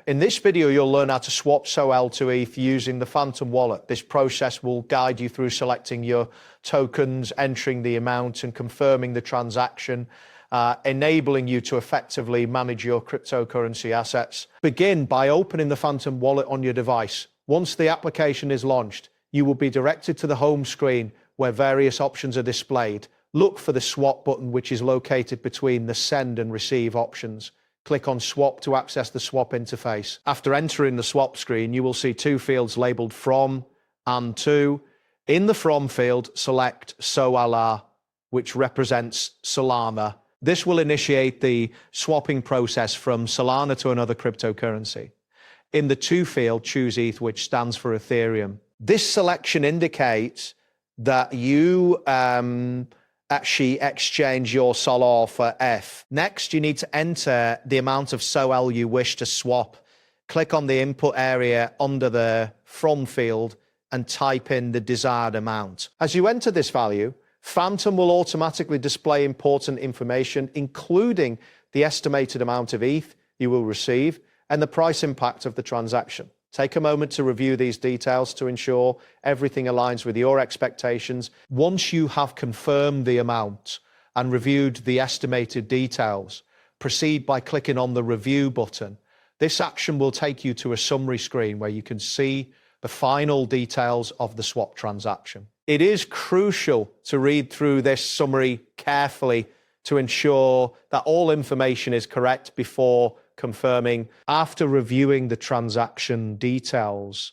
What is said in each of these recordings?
In this video, you'll learn how to swap SOL to ETH using the Phantom wallet. This process will guide you through selecting your tokens, entering the amount and confirming the transaction, enabling you to effectively manage your cryptocurrency assets. Begin by opening the Phantom wallet on your device. Once the application is launched, you will be directed to the home screen where various options are displayed. Look for the swap button, which is located between the send and receive options. Click on swap to access the swap interface. After entering the swap screen, you will see two fields labeled from and to. In the from field, select Solana, which represents Solana. This will initiate the swapping process from Solana to another cryptocurrency. In the to field, choose ETH, which stands for Ethereum. This selection indicates that you actually exchange your SOL for ETH. Next, you need to enter the amount of SOL you wish to swap. Click on the input area under the from field and type in the desired amount. As you enter this value, Phantom will automatically display important information, including the estimated amount of ETH you will receive and the price impact of the transaction. Take a moment to review these details to ensure everything aligns with your expectations. Once you have confirmed the amount and reviewed the estimated details, proceed by clicking on the review button. This action will take you to a summary screen where you can see the final details of the swap transaction. It is crucial to read through this summary carefully to ensure that all information is correct before confirming. After reviewing the transaction details,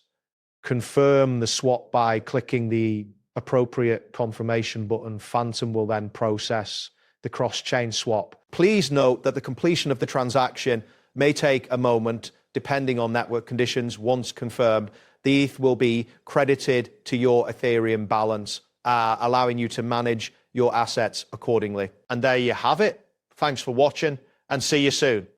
confirm the swap by clicking the appropriate confirmation button. Phantom will then process the cross-chain swap. Please note that the completion of the transaction may take a moment depending on network conditions. Once confirmed, the ETH will be credited to your Ethereum balance, allowing you to manage your assets accordingly. And there you have it. Thanks for watching and see you soon.